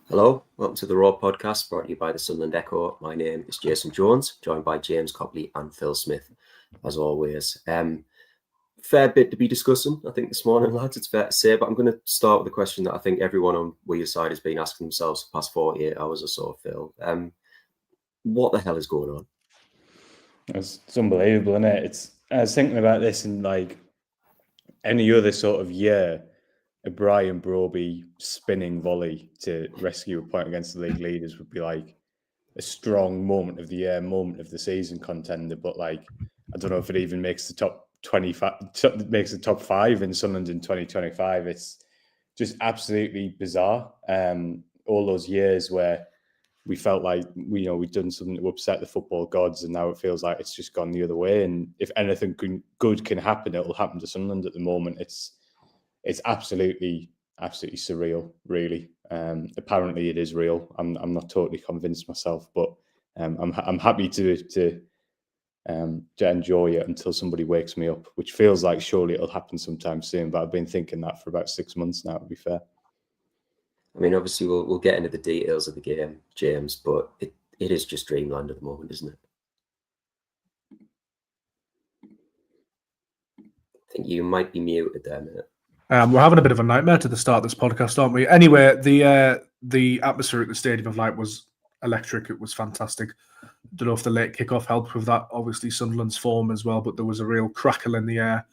Hello, welcome to the Raw podcast brought to you by the Sunderland Echo. My name is Jason Jones, joined by James Copley and Phil Smith, as always. Fair bit to be discussing, I think, this morning, lads, it's fair to say, but I'm going to start with a question that I think everyone on Wearside has been asking themselves for the past 48 hours or so, Phil. What the hell is going on? It's unbelievable, isn't it? I was thinking about this in like any other sort of year, a Brian Brobbey spinning volley to rescue a point against the league leaders would be like a strong moment of the year, moment of the season contender. But like, I don't know if it even makes the top 25, makes the top 5 in Sunderland in 2025. It's just absolutely bizarre. All those years where we felt like we'd done something to upset the football gods, and now it feels like it's just gone the other way. And if anything good can happen, it'll happen to Sunderland at the moment. It's absolutely surreal, really. Apparently, it is real. I'm not totally convinced myself, but I'm happy to enjoy it until somebody wakes me up, which feels like surely it'll happen sometime soon. But I've been thinking that for about 6 months now, to be fair. I mean, obviously, we'll get into the details of the game, James, but it is just dreamland at the moment, isn't it? I think you might be muted there, mate. We're having a bit of a nightmare to the start of this podcast, aren't we? Anyway, the atmosphere at the Stadium of Light was electric. It was fantastic. Don't know if the late kickoff helped with that. Obviously, Sunderland's form as well, but there was a real crackle in the air.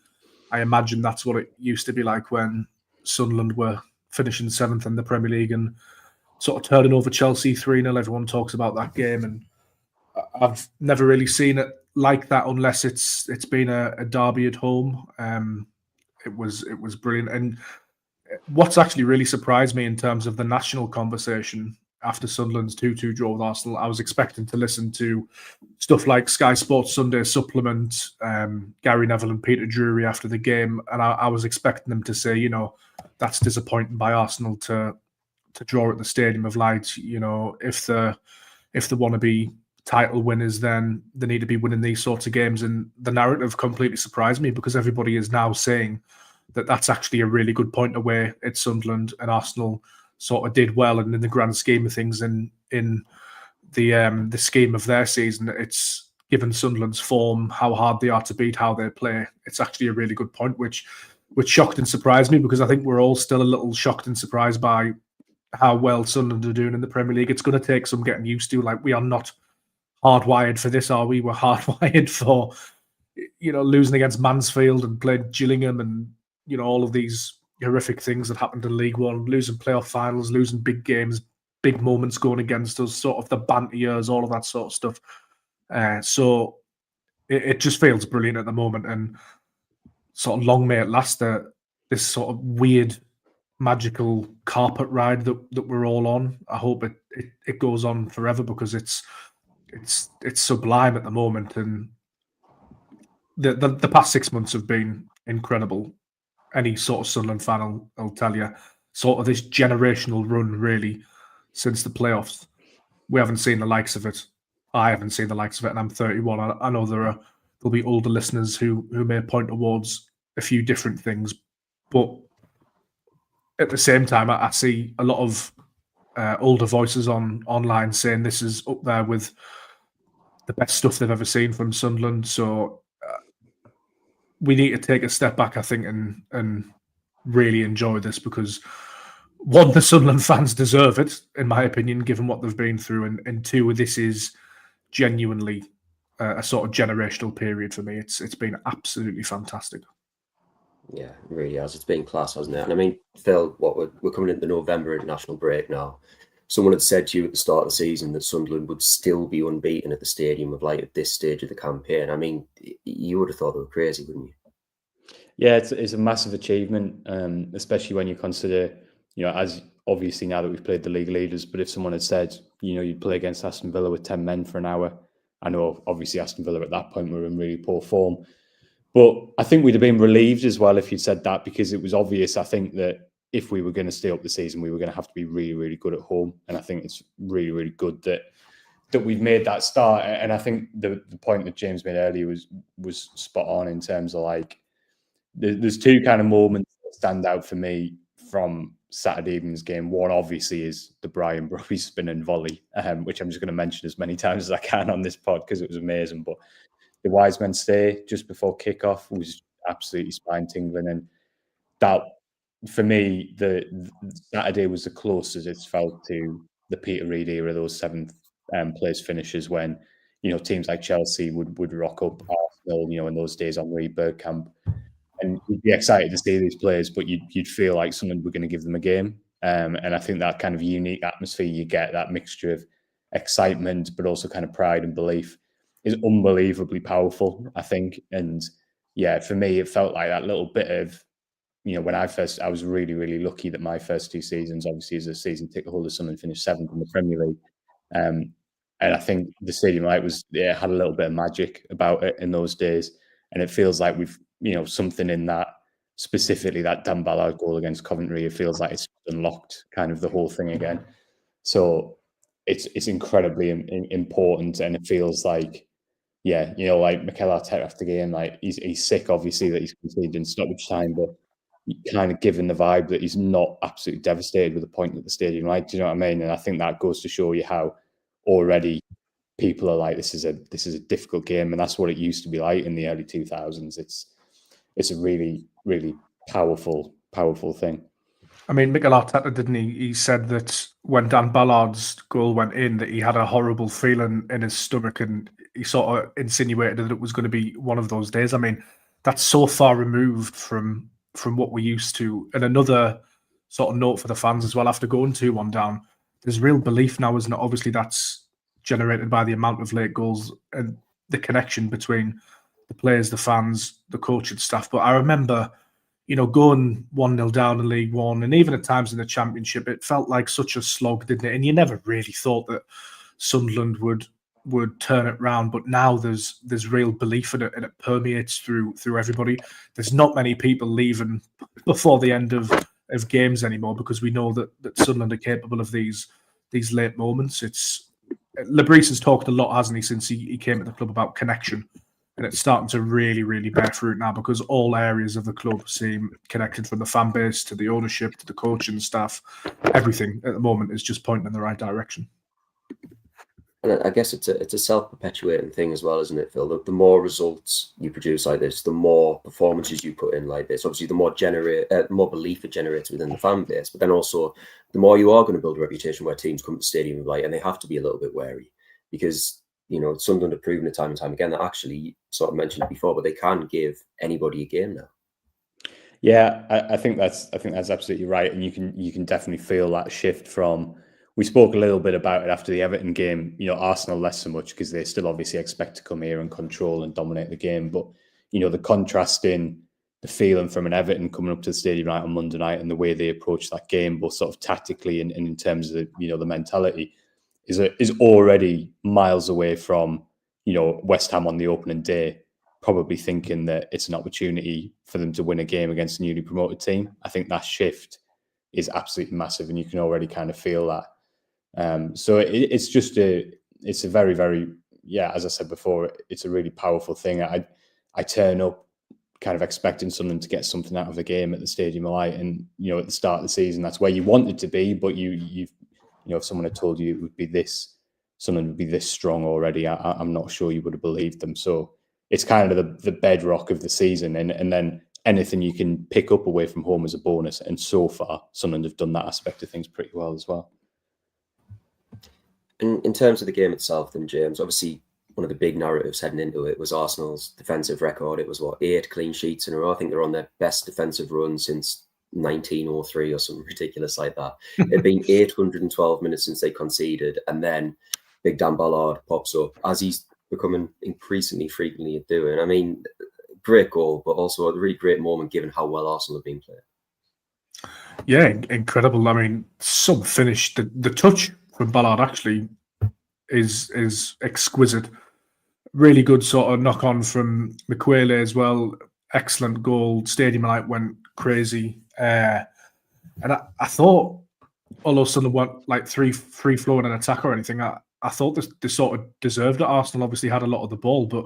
I imagine that's what it used to be like when Sunderland were finishing 7th in the Premier League and sort of turning over Chelsea 3-0. Everyone talks about that game, and I've never really seen it like that unless it's been a derby at home. It was brilliant. And what's actually really surprised me in terms of the national conversation after Sunderland's 2-2 draw with Arsenal, I was expecting to listen to stuff like Sky Sports Sunday Supplement, Gary Neville and Peter Drury after the game, and I was expecting them to say, that's disappointing by Arsenal to draw at the Stadium of Light. If they want to be title winners, then they need to be winning these sorts of games. And the narrative completely surprised me because everybody is now saying that that's actually a really good point away at Sunderland, and Arsenal sort of did well. And in the grand scheme of things, in the scheme of their season, it's given Sunderland's form, how hard they are to beat, how they play. It's actually a really good point, which shocked and surprised me, because I think we're all still a little shocked and surprised by how well Sunderland are doing in the Premier League. It's going to take some getting used to. Like, we are not hardwired for this, are we? We're hardwired for, losing against Mansfield and playing Gillingham and, all of these horrific things that happened in League One, losing playoff finals, losing big games, big moments going against us, sort of the banter years, all of that sort of stuff. So it just feels brilliant at the moment, and sort of long may it last, this sort of weird, magical carpet ride that we're all on. I hope it goes on forever, because it's sublime at the moment, and the past 6 months have been incredible. Any sort of Sunderland fan will tell you, sort of this generational run, really, since the playoffs. We haven't seen the likes of it. I haven't seen the likes of it, and I'm 31. I know there'll be older listeners who may point towards a few different things, but at the same time, I see a lot of older voices online saying this is up there with the best stuff they've ever seen from Sunderland. So we need to take a step back, I think, and really enjoy this, because one, the Sunderland fans deserve it, in my opinion, given what they've been through, and two, this is genuinely a sort of generational period for me. It's been absolutely fantastic. Yeah, it really has. It's been class, hasn't it? And I mean, Phil, we're coming into the November international break now. Someone had said to you at the start of the season that Sunderland would still be unbeaten at the Stadium of Light at this stage of the campaign. I mean, you would have thought they were crazy, wouldn't you? Yeah, it's a massive achievement, especially when you consider, as obviously now that we've played the league leaders, but if someone had said, you'd play against Aston Villa with 10 men for an hour, I know obviously Aston Villa at that point were in really poor form, but I think we'd have been relieved as well if you'd said that, because it was obvious, I think, that if we were going to stay up the season, we were going to have to be really, really good at home. And I think it's really, really good that we've made that start. And I think the point that James made earlier was spot on in terms of, like, there's two kind of moments that stand out for me from Saturday evening's game. One obviously is the Brian Brobbey spin and volley, which I'm just going to mention as many times as I can on this pod because it was amazing. But the wise men stay just before kickoff was absolutely spine tingling, and that for me, the Saturday was the closest it's felt to the Peter Reid era, those seventh place finishes when teams like Chelsea would rock up Arsenal, in those days on Bergkamp. And you'd be excited to see these players, but you'd feel like someone were going to give them a game. And I think that kind of unique atmosphere you get, that mixture of excitement, but also kind of pride and belief, is unbelievably powerful, I think. And yeah, for me, it felt like that little bit of, when I was really, really lucky that my first 2 seasons, obviously as a season ticket holder, someone finished 7th in the Premier League. And I think the Stadium Light had a little bit of magic about it in those days. And it feels like we've, something in that, specifically that Dan Ballard goal against Coventry, it feels like it's unlocked kind of the whole thing again. So it's incredibly important, and it feels like, like Mikel Arteta after the game, like he's sick, obviously, that he's conceded in stoppage time, but kind of given the vibe that he's not absolutely devastated with the point at the Stadium Light. Do you know what I mean? And I think that goes to show you how already people are like, this is a difficult game, and that's what it used to be like in the early 2000s. It's a really, really powerful thing. I mean, Mikel Arteta, didn't he? He said that when Dan Ballard's goal went in, that he had a horrible feeling in his stomach, and he sort of insinuated that it was going to be one of those days. I mean, that's so far removed from what we used to. And another sort of note for the fans as well, after going 2-1 down, there's real belief now, isn't it? Obviously, that's generated by the amount of late goals and the connection between the players, the fans, the coach and staff. But I remember, going 1-0 down in League One, and even at times in the Championship, it felt like such a slog, didn't it? And you never really thought that Sunderland would turn it round. But now there's real belief in it, and it permeates through everybody. There's not many people leaving before the end of games anymore, because we know that Sunderland are capable of these late moments. Le Bris has talked a lot, hasn't he, since he came to the club about connection. And it's starting to really, really bear fruit now, because all areas of the club seem connected, from the fan base to the ownership to the coaching staff. Everything at the moment is just pointing in the right direction. And I guess it's a self-perpetuating thing as well, isn't it, Phil? The more results you produce like this, the more performances you put in like this. Obviously, the more belief it generates within the fan base. But then also, the more you are going to build a reputation where teams come to the Stadium of Light, and they have to be a little bit wary, because Sunderland have proven it time and time again that, actually, sort of mentioned it before, but they can give anybody a game now. Yeah, I think that's absolutely right, and you can definitely feel that shift from. We spoke a little bit about it after the Everton game. Arsenal less so much, because they still obviously expect to come here and control and dominate the game. But the contrast in the feeling from an Everton coming up to the Stadium Night on Monday night, and the way they approach that game, both sort of tactically and in terms of the mentality, is already miles away from West Ham on the opening day, probably thinking that it's an opportunity for them to win a game against a newly promoted team. I think that shift is absolutely massive, and you can already kind of feel that. So it's a very, very, as I said before, it's a really powerful thing. I turn up kind of expecting someone to get something out of the game at the Stadium of Light, and at the start of the season, that's where you want it to be. But if someone had told you it would be this, someone would be this strong already, I'm not sure you would have believed them. So it's kind of the bedrock of the season, and then anything you can pick up away from home is a bonus. And so far, Sunderland have done that aspect of things pretty well as well. In terms of the game itself, then, James, obviously one of the big narratives heading into it was Arsenal's defensive record. It was 8 clean sheets in a row. I think they're on their best defensive run since 1903 or something ridiculous like that. It'd been 812 minutes since they conceded, and then Big Dan Ballard pops up, as he's becoming increasingly frequently doing. I mean, great goal, but also a really great moment given how well Arsenal have been playing. Yeah, incredible. I mean, finish. The touch from Ballard actually is exquisite. Really good sort of knock on from McQuayle as well. Excellent goal. Stadium Light went crazy. And I thought, although Sunderland weren't like free flowing an attack or anything, I thought they sort of deserved it. Arsenal obviously had a lot of the ball, but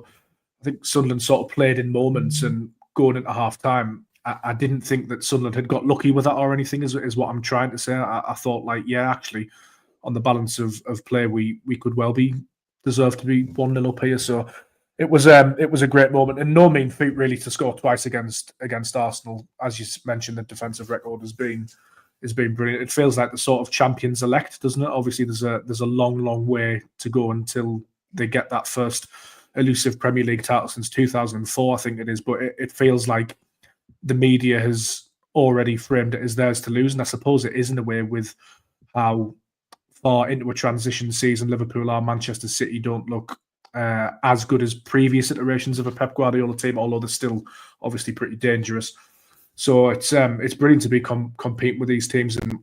I think Sunderland sort of played in moments, and going into half time, I didn't think that Sunderland had got lucky with that or anything, is what I'm trying to say. I thought, like, yeah, actually, on the balance of play, we could well be deserved to be 1-0 up here. So it was a great moment, and no mean feat really to score twice against Arsenal. As you mentioned, the defensive record has been brilliant. It feels like the sort of champions elect, doesn't it? Obviously, there's a long way to go until they get that first elusive Premier League title since 2004, I think it is. But it feels like the media has already framed it as theirs to lose, and I suppose it is in a way with how far into a transition season Liverpool are. Manchester City don't look as good as previous iterations of a Pep Guardiola team, although they're still obviously pretty dangerous. So it's brilliant to be competing with these teams, and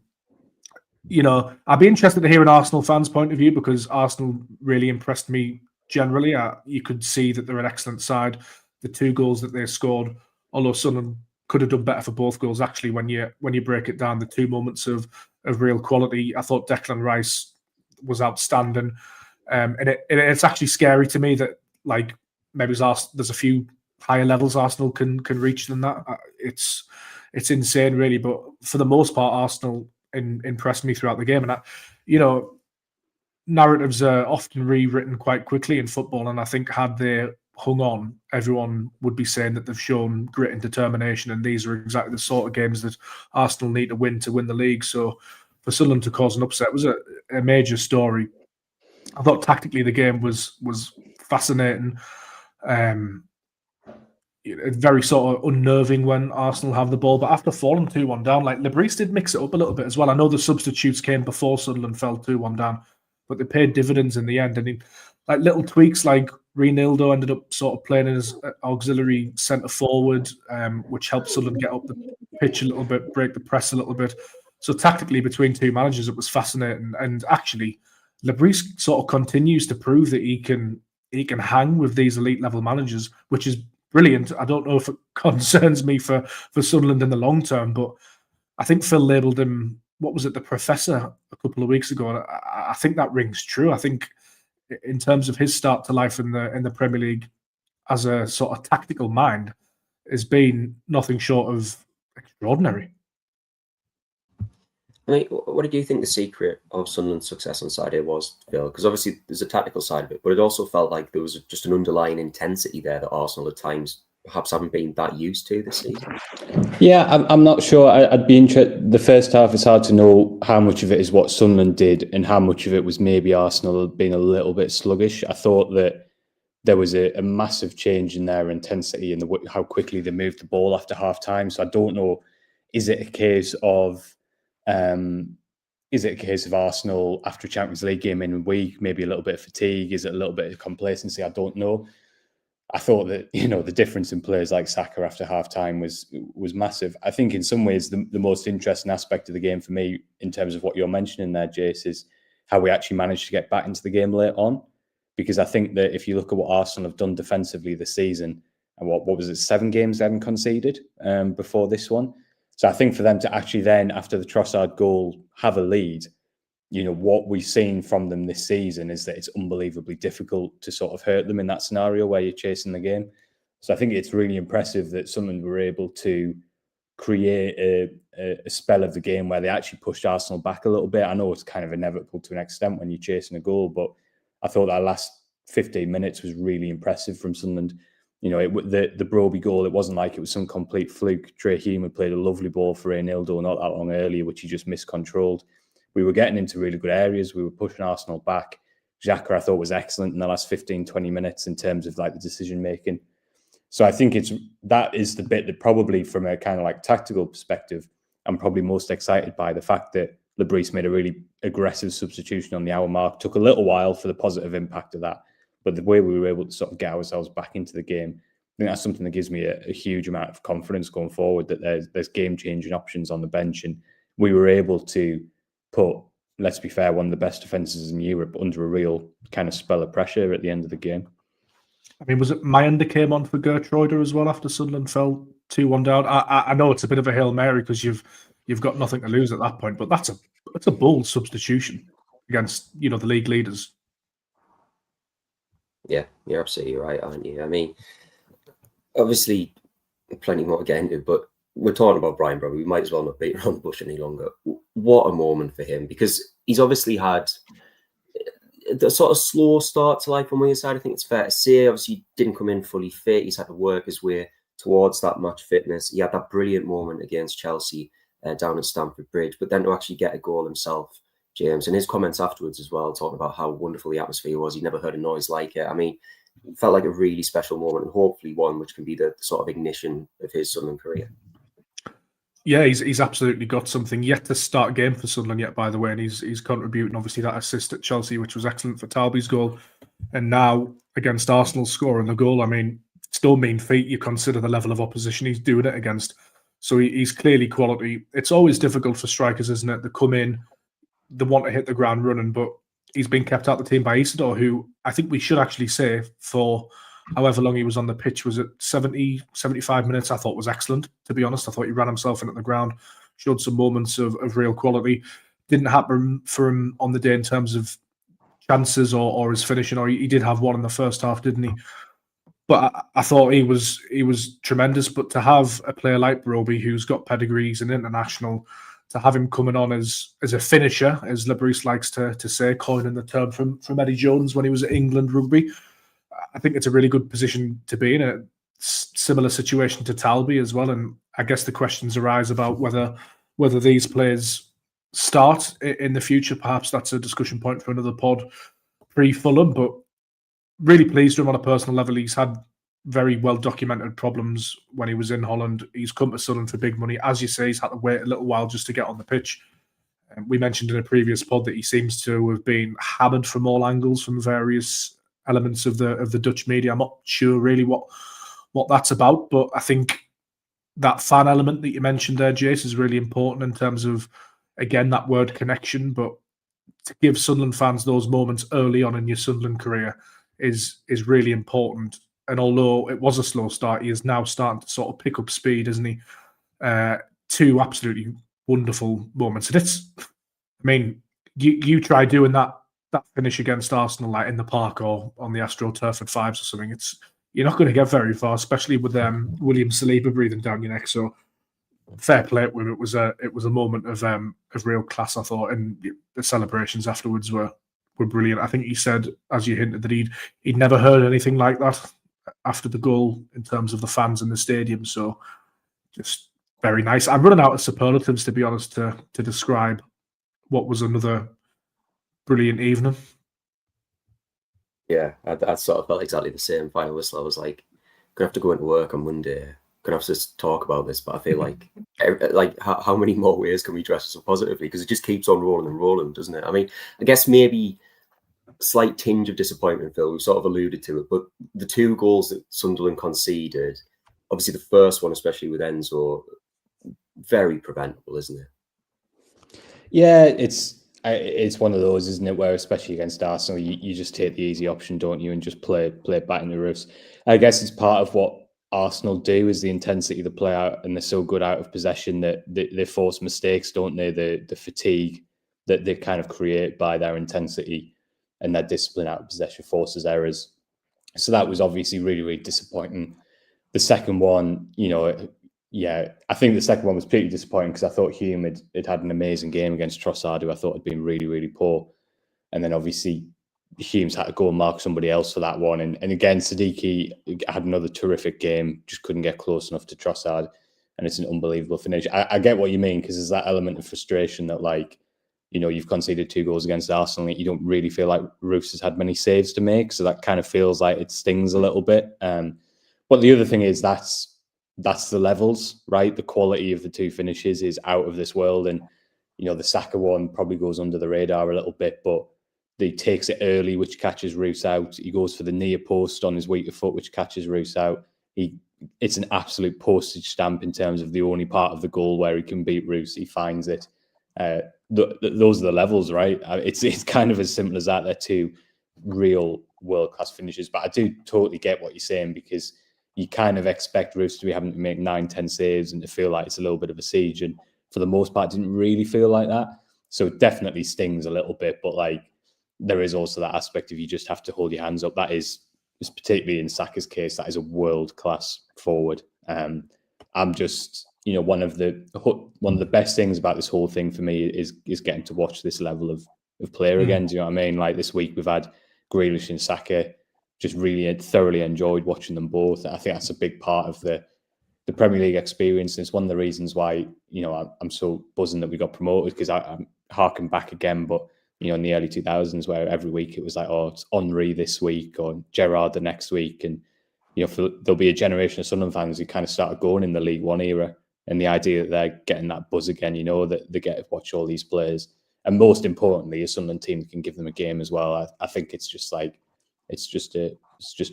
I'd be interested to hear an Arsenal fan's point of view, because Arsenal really impressed me generally. You could see that they're an excellent side. The 2 goals that they scored, although Sunderland could have done better for both goals, actually, when you break it down, the 2 moments of real quality. I thought Declan Rice was outstanding, and it's actually scary to me that, like, maybe there's a few higher levels Arsenal can reach than that. It's insane, really. But for the most part, Arsenal impressed me throughout the game. And narratives are often rewritten quite quickly in football, and I think had they hung on, everyone would be saying that they've shown grit and determination, and these are exactly the sort of games that Arsenal need to win the league. So for Sunderland to cause an upset was a major story. I thought tactically the game was fascinating. Very sort of unnerving when Arsenal have the ball, but after falling 2-1 down, like, Le Bris did mix it up a little bit as well. I know the substitutes came before Sunderland fell 2-1 down, but they paid dividends in the end. And like little tweaks, like Reinildo ended up sort of playing as auxiliary centre forward, which helped Sunderland get up the pitch a little bit, break the press a little bit. So tactically, between 2 managers, it was fascinating. And actually, Le Bris sort of continues to prove that he can hang with these elite level managers, which is brilliant. I don't know if it concerns me for Sunderland in the long term, but I think Phil labelled him, what was it, the Professor a couple of weeks ago. I think that rings true. I think in terms of his start to life in the Premier League as a sort of tactical mind, has been nothing short of extraordinary. I mean, what did you think the secret of Sunderland's success on Saturday was, Phil? Because obviously there's a tactical side of it, but it also felt like there was just an underlying intensity there that Arsenal at times perhaps haven't been that used to this season. Yeah, I'm not sure. I'd be interested. The first half, it's hard to know how much of it is what Sunderland did and how much of it was maybe Arsenal being a little bit sluggish. I thought that there was a massive change in their intensity and how quickly they moved the ball after half time. So I don't know, is it a case of Arsenal after a Champions League game in a week, maybe a little bit of fatigue? Is it a little bit of complacency? I don't know. I thought that, the difference in players like Saka after half-time was massive. I think in some ways the most interesting aspect of the game for me, in terms of what you're mentioning there, Jace, is how we actually managed to get back into the game late on. Because I think that if you look at what Arsenal have done defensively this season, and what was it, 7 games they hadn't conceded before this one. So I think for them to actually then, after the Trossard goal, have a lead, what we've seen from them this season is that it's unbelievably difficult to sort of hurt them in that scenario where you're chasing the game. So I think it's really impressive that Sunderland were able to create a spell of the game where they actually pushed Arsenal back a little bit. I know it's kind of inevitable to an extent when you're chasing a goal, but I thought that last 15 minutes was really impressive from Sunderland. The Brobbey goal, it wasn't like it was some complete fluke. Trey Hume had played a lovely ball for Reinildo not that long earlier, which he just miscontrolled. We were getting into really good areas. We were pushing Arsenal back. Xhaka, I thought, was excellent in the last 15, 20 minutes in terms of like the decision making. So I think that is the bit that probably from a kind of like tactical perspective, I'm probably most excited by the fact that Le Bris made a really aggressive substitution on the hour mark. Took a little while for the positive impact of that. But the way we were able to sort of get ourselves back into the game, I think that's something that gives me a huge amount of confidence going forward, that there's game-changing options on the bench. And we were able to put, let's be fair, one of the best defences in Europe under a real kind of spell of pressure at the end of the game. I mean, was it Mayenda came on for Gertruida as well after Sunderland fell 2-1 down? I know it's a bit of a Hail Mary because you've got nothing to lose at that point, but that's a bold substitution against, the league leaders. Yeah, you're absolutely right, aren't you? I mean, obviously, plenty more to get into, but we're talking about Brian Brobbey. We might as well not beat around the bush any longer. What a moment for him, because he's obviously had the sort of slow start to life on Wearside. I think it's fair to say. Obviously, he didn't come in fully fit. He's had to work his way towards that match fitness. He had that brilliant moment against Chelsea down at Stamford Bridge, but then to actually get a goal himself, James, and his comments afterwards as well, talking about how wonderful the atmosphere was. He never heard a noise like it. I mean, it felt like a really special moment, and hopefully one which can be the sort of ignition of his Sunderland career. Yeah, he's absolutely got something. Yet to start a game for Sunderland yet, by the way, and he's contributing obviously that assist at Chelsea, which was excellent for Talby's goal, and now against Arsenal scoring the goal. I mean, still mean feat. You consider the level of opposition he's doing it against, so he's clearly quality. It's always difficult for strikers, isn't it? They come in, they want to hit the ground running, but he's been kept out of the team by Isidore, who I think we should actually say for however long he was on the pitch, was it 70, 75 minutes, I thought was excellent, to be honest. I thought he ran himself in at the ground, showed some moments of real quality. Didn't happen for him on the day in terms of chances or his finishing, or he did have one in the first half, didn't he? But I thought he was tremendous. But to have a player like Brobbey, who's got pedigree, he's an international, to have him coming on as a finisher, as Le Bris likes to say, coining the term from Eddie Jones when he was at England Rugby, I think it's a really good position to be in. A similar situation to Talby as well. And I guess the questions arise about whether these players start in the future. Perhaps that's a discussion point for another pod pre-Fulham, but really pleased with him on a personal level. He's had very well documented problems when he was in Holland. He's come to Sunderland for big money. As you say, he's had to wait a little while just to get on the pitch. We mentioned in a previous pod that he seems to have been hammered from all angles from various elements of the Dutch media. I'm not sure really what that's about, but I think that fan element that you mentioned there, Jace, is really important in terms of, again, that word connection. But to give Sunderland fans those moments early on in your Sunderland career is really important. And although it was a slow start, he is now starting to sort of pick up speed, isn't he? Two absolutely wonderful moments. And it's, I mean, you try doing that finish against Arsenal, like in the park or on the AstroTurf at Fives or something. You're not going to get very far, especially with William Saliba breathing down your neck. So fair play with him. It was a moment of real class, I thought, and the celebrations afterwards were brilliant. I think he said, as you hinted, that he'd never heard anything like that after the goal in terms of the fans in the stadium. So just very nice. I'm running out of superlatives, to be honest, to describe what was another brilliant evening. Yeah, I sort of felt exactly the same. Final whistle, I was like, gonna have to go into work on Monday. Gonna have to talk about this, but I feel like how many more ways can we dress this up positively? Because it just keeps on rolling and rolling, doesn't it? I mean, I guess maybe a slight tinge of disappointment, Phil. We've sort of alluded to it, but the two goals that Sunderland conceded, obviously the first one, especially with Enzo, very preventable, isn't it? Yeah, it's one of those, isn't it, where especially against Arsenal, you just take the easy option, don't you, and just play back in the roofs. I guess it's part of what Arsenal do, is the intensity they play out, and they're so good out of possession that they force mistakes, don't they? The fatigue that they kind of create by their intensity and their discipline out of possession forces errors. So that was obviously really, really disappointing. The second one, yeah, I think the second one was pretty disappointing because I thought Hume had an amazing game against Trossard, who I thought had been really, really poor. And then obviously Hume's had to go and mark somebody else for that one. And again, Siddiqui had another terrific game, just couldn't get close enough to Trossard. And it's an unbelievable finish. I get what you mean, because there's that element of frustration that, like, you've conceded 2 goals against Arsenal. You don't really feel like Roos has had many saves to make. So that kind of feels like it stings a little bit. But the other thing is that's the levels, right? The quality of the 2 finishes is out of this world. And, the Saka one probably goes under the radar a little bit, but he takes it early, which catches Roos out. He goes for the near post on his weaker foot, which catches Roos out. It's an absolute postage stamp in terms of the only part of the goal where he can beat Roos. He finds it. Those are the levels, right? It's kind of as simple as that. They're 2 real world-class finishes. But I do totally get what you're saying, because you kind of expect Roos to be having to make 9-10 saves and to feel like it's a little bit of a siege. And for the most part, it didn't really feel like that. So it definitely stings a little bit. But there is also that aspect of you just have to hold your hands up. That is particularly in Saka's case, that is a world-class forward. I'm just, one of the best things about this whole thing for me is getting to watch this level of player again. Do you know what I mean? Like this week we've had Grealish and Saka. Just really thoroughly enjoyed watching them both. I think that's a big part of the Premier League experience. And it's one of the reasons why, I'm so buzzing that we got promoted, because I'm harking back again, but, in the early 2000s where every week it was like, oh, it's Henry this week or Gerrard the next week. And, there'll be a generation of Sunderland fans who kind of started going in the League One era. And the idea that they're getting that buzz again, that they get to watch all these players. And most importantly, a Sunderland team that can give them a game as well. I think it's just like, it's just a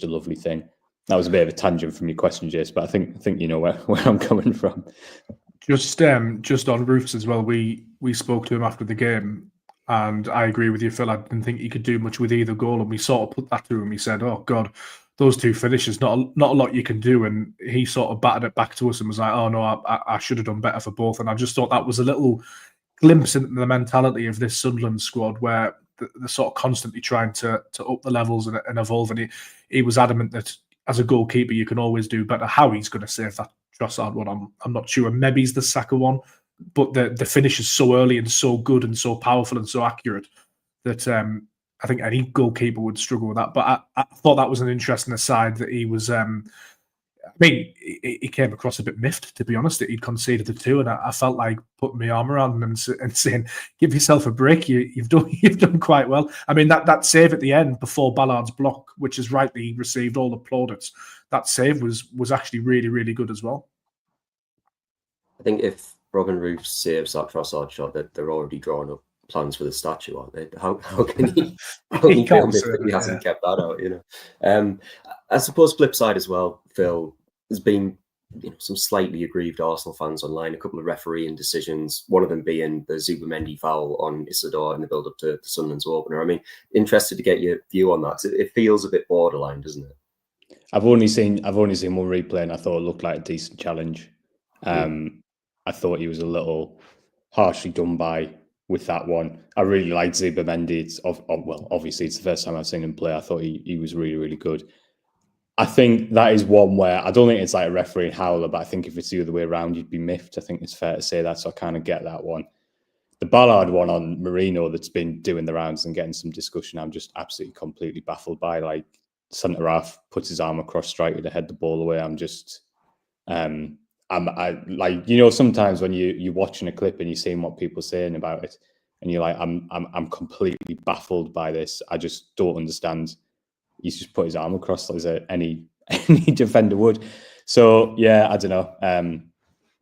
lovely thing. That was a bit of a tangent from your question, Jace, but I think you know where I'm coming from. Just on Roofs as well, we spoke to him after the game, and I agree with you, Phil. I didn't think he could do much with either goal, and we sort of put that to him. He said, "Oh God, those two finishes, not a lot you can do," and he sort of batted it back to us and was like, "Oh no, I should have done better for both." And I just thought that was a little glimpse into the mentality of this Sunderland squad, where they're sort of constantly trying to up the levels and evolve. And he was adamant that as a goalkeeper, you can always do better. How he's going to save that Trossard one, I'm not sure. Maybe it's the Saka one, but the finish is so early and so good and so powerful and so accurate that I think any goalkeeper would struggle with that. But I thought that was an interesting aside that he was. He came across a bit miffed, to be honest, that he'd conceded the two, and I felt like putting my arm around him and saying, "Give yourself a break. You've done quite well." I mean, that save at the end before Ballard's block, which is rightly received all the plaudits, that save was actually really, really good as well. I think if Robin Roofs saves that Trossard shot, that they're already drawing up plans for the statue, aren't they? How can he? He hasn't kept that out, I suppose flip side as well, Phil, there's been some slightly aggrieved Arsenal fans online, a couple of refereeing decisions, one of them being the Zubimendi foul on Isidore in the build-up to Sunderland's opener. I mean, interested to get your view on that, because it feels a bit borderline, doesn't it? I've only seen one replay, and I thought it looked like a decent challenge. I thought he was a little harshly done by with that one. I really liked Zubimendi. Obviously it's the first time I've seen him play. I thought he was really, really good. I think that is one where I don't think it's like a referee howler, but I think if it's the other way around, you'd be miffed. I think it's fair to say that. So I kind of get that one. The Ballard one on Marino that's been doing the rounds and getting some discussion, I'm just absolutely completely baffled by. Like, centre half puts his arm across striker to head the ball away. I'm just, I'm like, sometimes when you're watching a clip and you're seeing what people are saying about it, and you're like, I'm completely baffled by this. I just don't understand. He's just put his arm across as any defender would. So yeah, I don't know.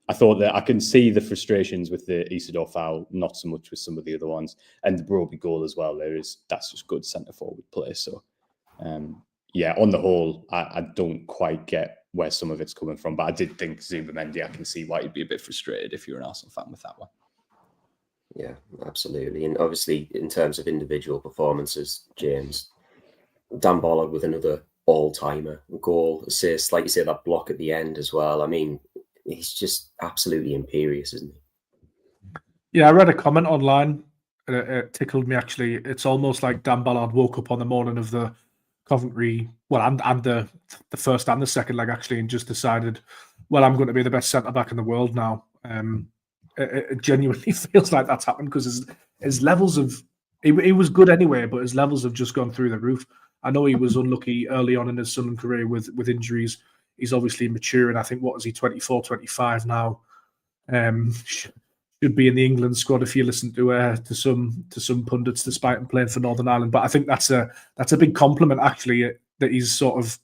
I thought that I can see the frustrations with the Isidore foul, not so much with some of the other ones, and the Brobbey goal as well. That's just good centre forward play. So yeah, on the whole, I don't quite get where some of it's coming from, but I did think Zubimendi, I can see why you'd be a bit frustrated if you're an Arsenal fan with that one. Yeah, absolutely. And obviously, in terms of individual performances, James, Dan Ballard with another all-timer, goal, assist, like you say, that block at the end as well. I mean, he's just absolutely imperious, isn't he? Yeah, I read a comment online. It tickled me, actually. It's almost like Dan Ballard woke up on the morning of the Coventry, and the first and the second leg, actually, and just decided, well, I'm going to be the best centre-back in the world now. It genuinely feels like that's happened, because his levels of... He was good anyway, but his levels have just gone through the roof. I know he was unlucky early on in his Sunderland career with injuries. He's obviously maturing. I think, what is he, 24, 25 now? Should be in the England squad if you listen to some pundits, despite him playing for Northern Ireland. But I think that's a big compliment, actually, that he's sort of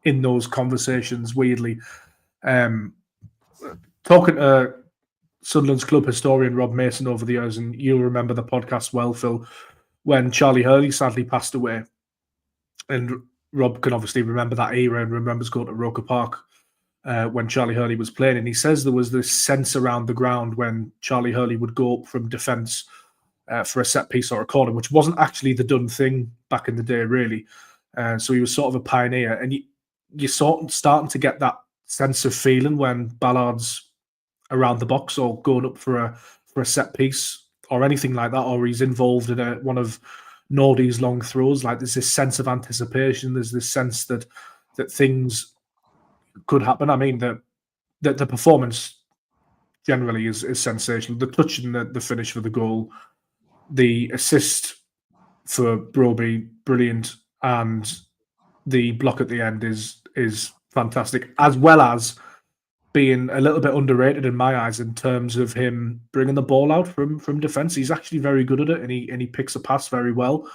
in those conversations, weirdly. Talking to Sunderland's club historian Rob Mason over the years, and you'll remember the podcast well, Phil, when Charlie Hurley sadly passed away. And Rob can obviously remember that era and remembers going to Roker Park when Charlie Hurley was playing. And he says there was this sense around the ground when Charlie Hurley would go up from defence for a set piece or a corner, which wasn't actually the done thing back in the day, really. So he was sort of a pioneer. And you're sort of starting to get that sense of feeling when Ballard's around the box or going up for a set piece or anything like that, or he's involved in one of Nordy's long throws. Like, there's this sense of anticipation. There's this sense that things could happen. I mean, the performance generally is sensational. The touch and the finish for the goal, the assist for Brobbey, brilliant, and the block at the end is fantastic, as well as being a little bit underrated in my eyes in terms of him bringing the ball out from defence. He's actually very good at it, and he picks a pass very well.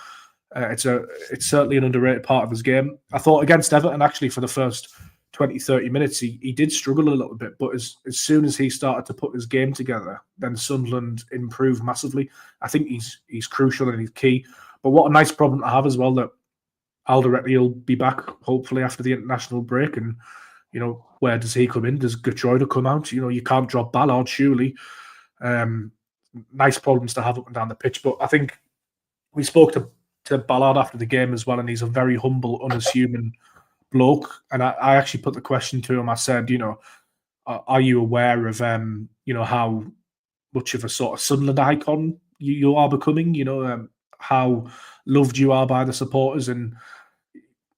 It's certainly an underrated part of his game. I thought against Everton, actually, for the first 20, 30 minutes, he did struggle a little bit, but as soon as he started to put his game together, then Sunderland improved massively. I think he's crucial and he's key. But what a nice problem to have as well, that Alderete will be back hopefully after the international break. And, you know, where does he come in? Does Gertruida come out? You know, you can't drop Ballard, surely. Nice problems to have up and down the pitch. But I think we spoke to Ballard after the game as well, and he's a very humble, unassuming bloke. And I actually put the question to him. I said, you know, are you aware of, you know, how much of a sort of Sunderland icon you are becoming? You know, how loved you are by the supporters? And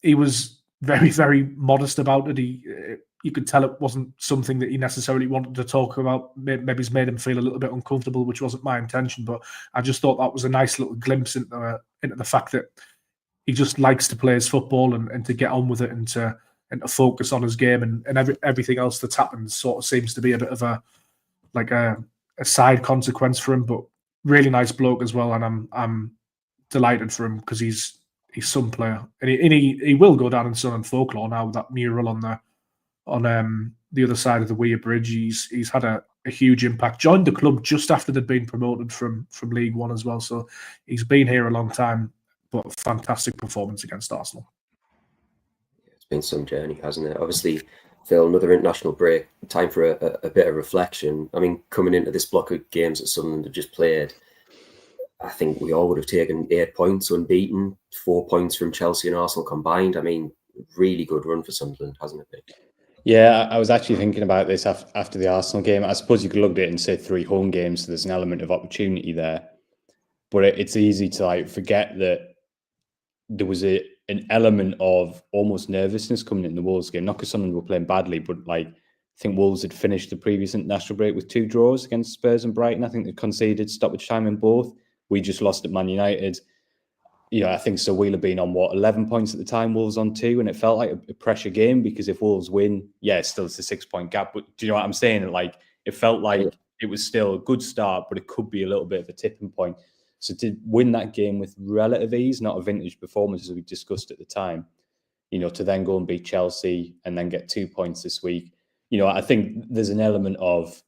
he was very, very modest about it. You could tell it wasn't something that he necessarily wanted to talk about. Maybe it's made him feel a little bit uncomfortable, which wasn't my intention. But I just thought that was a nice little glimpse into the fact that he just likes to play his football and to get on with it and to focus on his game, and everything else that's happened sort of seems to be a bit of a side consequence for him. But really nice bloke as well, and I'm delighted for him because he's some player, and he will go down in Sunderland folklore now with that mural on the other side of the Weir Bridge. He's had a huge impact. Joined the club just after they'd been promoted from League One as well, so he's been here a long time. But fantastic performance against Arsenal. It's been some journey, hasn't it? Obviously, Phil, another international break. Time for a bit of reflection. I mean, coming into this block of games that Sunderland have just played, I think we all would have taken 8 points unbeaten, 4 points from Chelsea and Arsenal combined. I mean, really good run for Sunderland, hasn't it been? Yeah, I was actually thinking about this after the Arsenal game. I suppose you could look at it and say 3 home games, so there's an element of opportunity there. But it's easy to forget that there was an element of almost nervousness coming in the Wolves game. Not because Sunderland were playing badly, but I think Wolves had finished the previous international break with 2 draws against Spurs and Brighton. I think they conceded stoppage time in both. We just lost at Man United. You know, I think Sir Wheeler being on 11 points at the time, Wolves on 2, and it felt like a pressure game because if Wolves win, it's a 6-point gap. But do you know what I'm saying? It felt like it was still a good start, but it could be a little bit of a tipping point. So to win that game with relative ease, not a vintage performance as we discussed at the time, you know, to then go and beat Chelsea and then get 2 points this week, you know, I think there's an element of,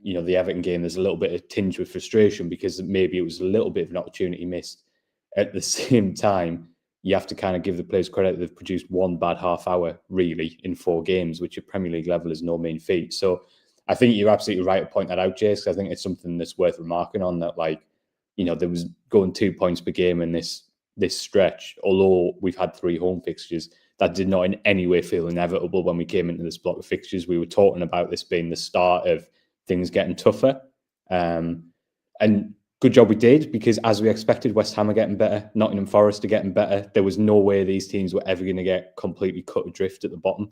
you know, the Everton game, there's a little bit of tinge with frustration because maybe it was a little bit of an opportunity missed. At the same time, you have to kind of give the players credit. They've produced 1 bad half hour, really, in 4 games, which at Premier League level is no mean feat. So I think you're absolutely right to point that out, Jace. I think it's something that's worth remarking on that, you know, there was going 2 points per game in this stretch, although we've had 3 home fixtures. That did not in any way feel inevitable when we came into this block of fixtures. We were talking about this being the start of things getting tougher. And good job we did, because as we expected, West Ham are getting better, Nottingham Forest are getting better. There was no way these teams were ever going to get completely cut adrift at the bottom.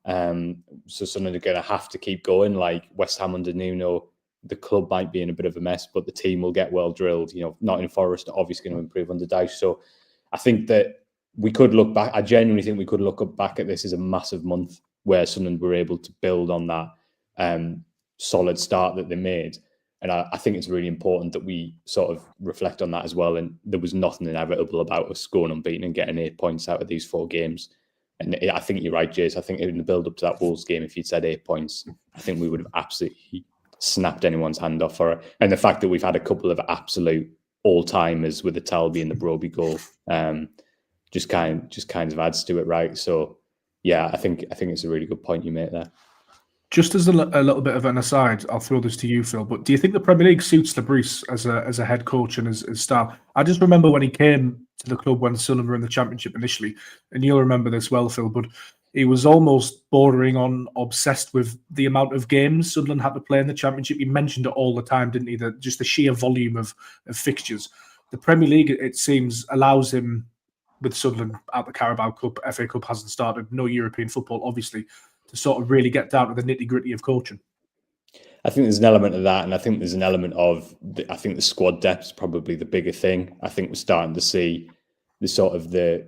So Sunderland are going to have to keep going. West Ham under Nuno, the club might be in a bit of a mess, but the team will get well drilled. You know, Nottingham Forest are obviously going to improve under Dyche. So I think that we could look back. I genuinely think we could look back at this as a massive month where Sunderland were able to build on that solid start that they made. And I think it's really important that we sort of reflect on that as well. And there was nothing inevitable about us going unbeaten and getting 8 points out of these 4 games. And I think you're right, Jace. I think in the build-up to that Wolves game, if you'd said 8 points, I think we would have absolutely snapped anyone's hand off for it. And the fact that we've had a couple of absolute all-timers with the Talby and the Brobbey goal just kind of adds to it, right? So, yeah, I think it's a really good point you make there. Just as a little bit of an aside, I'll throw this to you, Phil, but do you think the Premier League suits Le Bris as a head coach and his style? I just remember when he came to the club when Sunderland were in the Championship initially, and you'll remember this well, Phil, but he was almost bordering on obsessed with the amount of games Sunderland had to play in the Championship. He mentioned it all the time, didn't he? Just the sheer volume of fixtures. The Premier League, it seems, allows him, with Sunderland at the Carabao Cup, FA Cup hasn't started, no European football, obviously, to sort of really get down to the nitty-gritty of coaching. I think there's an element of that, and I think there's an element of I think the squad depth is probably the bigger thing. I think we're starting to see the sort of the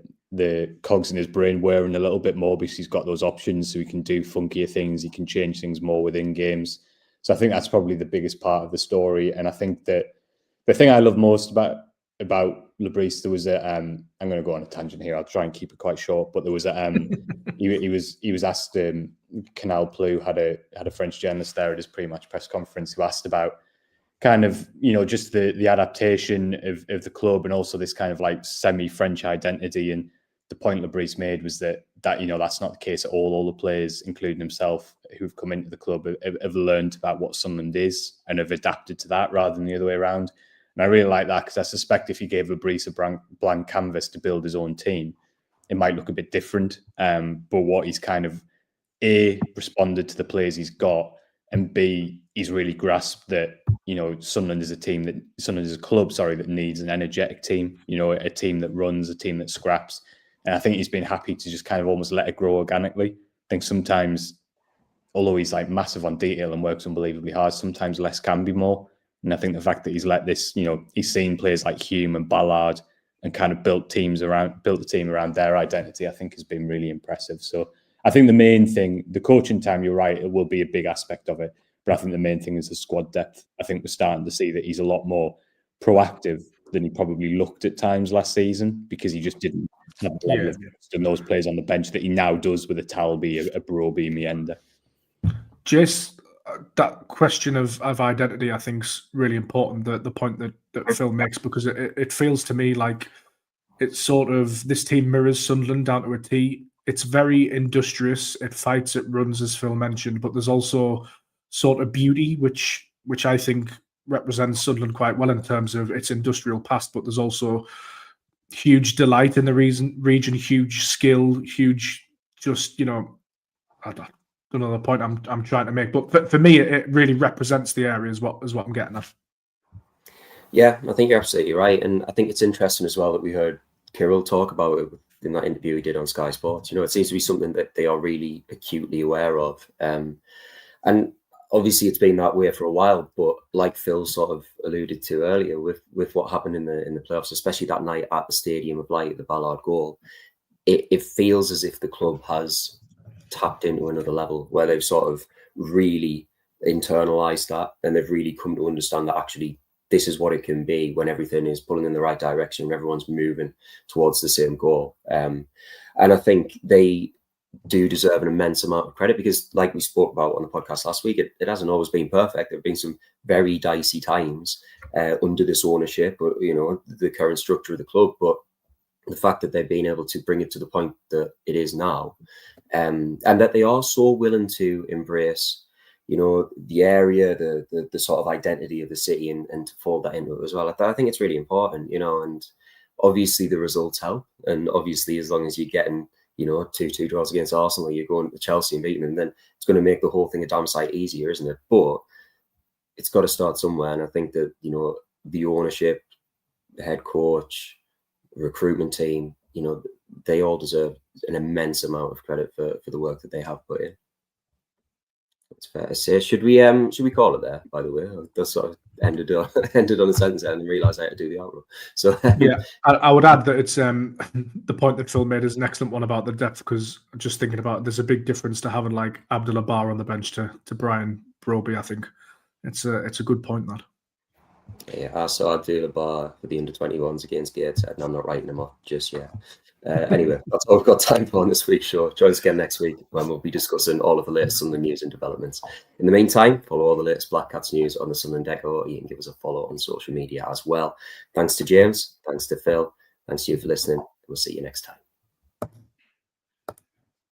cogs in his brain whirring a little bit more because he's got those options, so he can do funkier things, he can change things more within games. So I think that's probably the biggest part of the story. And I think that the thing I love most about Le Bris, there was a I'm going to go on a tangent here. I'll try and keep it quite short, but there was a he was asked. Canal Plus had a French journalist there at his pre-match press conference who asked about kind of, you know, just the adaptation of the club and also this kind of like semi-French identity. And the point Le Bris made was that you know, that's not the case at all. All the players, including himself, who've come into the club have learned about what Sunderland is and have adapted to that rather than the other way around. And I really like that because I suspect if you gave Le Bris a blank canvas to build his own team, it might look a bit different. But what he's kind of A, responded to the players he's got, and B, he's really grasped that, you know, Sunderland is a club that needs an energetic team, you know, a team that runs, a team that scraps. And I think he's been happy to just kind of almost let it grow organically. I think sometimes, although he's like massive on detail and works unbelievably hard, sometimes less can be more. And I think the fact that he's let this, you know, he's seen players like Hume and Ballard and kind of built the team around their identity, I think has been really impressive. So I think the main thing, the coaching time, you're right, it will be a big aspect of it. But I think the main thing is the squad depth. I think we're starting to see that he's a lot more proactive than he probably looked at times last season because he just didn't have the level of and those players on the bench that he now does with a Talby, a Brobbey, Mienda. Jace, that question of identity, I think, is really important. The point that Phil makes, because it feels to me like it's sort of this team mirrors Sunderland down to a T. It's very industrious. It fights, it runs, as Phil mentioned, but there's also sort of beauty, which I think represents Sunderland quite well in terms of its industrial past. But there's also huge delight in the region, huge skill, huge just, you know, I don't know the point I'm trying to make. But for me, it really represents the area is what I'm getting at. Yeah, I think you're absolutely right. And I think it's interesting as well that we heard Kirill talk about it in that interview he did on Sky Sports. You know, it seems to be something that they are really acutely aware of. And obviously it's been that way for a while, but like Phil sort of alluded to earlier with what happened in the playoffs, especially that night at the Stadium of Light, the Ballard goal, it feels as if the club has tapped into another level where they've sort of really internalized that and they've really come to understand that actually this is what it can be when everything is pulling in the right direction and everyone's moving towards the same goal. And I think they do deserve an immense amount of credit because, like we spoke about on the podcast last week, it hasn't always been perfect. There have been some very dicey times under this ownership, or, you know, the current structure of the club. But the fact that they've been able to bring it to the point that it is now, and that they are so willing to embrace, you know, the area, the sort of identity of the city and to fold that into it as well. I think it's really important, you know, and obviously the results help. And obviously, as long as you're getting, you know, 2-2 draws against Arsenal, you're going to Chelsea and beating them, then it's going to make the whole thing a damn sight easier, isn't it? But it's got to start somewhere. And I think that, you know, the ownership, the head coach, recruitment team, you know, they all deserve an immense amount of credit for the work that they have put in. It's fair to say. Should we call it there, by the way? That sort of ended on a sentence and then realised I had to do the outro. So yeah, I would add that it's the point that Phil made is an excellent one about the depth, because just thinking about it, there's a big difference to having like Abdullah Bar on the bench to Brian Brobbey. I think it's a good point, that. Yeah, I saw Abdullah Bar for the under-21s against Gateshead, and I'm not writing them off just yet. Anyway, that's all we've got time for on this week's show. Join us again next week when we'll be discussing all of the latest Sunderland news and developments. In the meantime, follow all the latest Black Cats news on the Sunderland Echo. You can give us a follow on social media as well. Thanks to James. Thanks to Phil. Thanks to you for listening. We'll see you next time.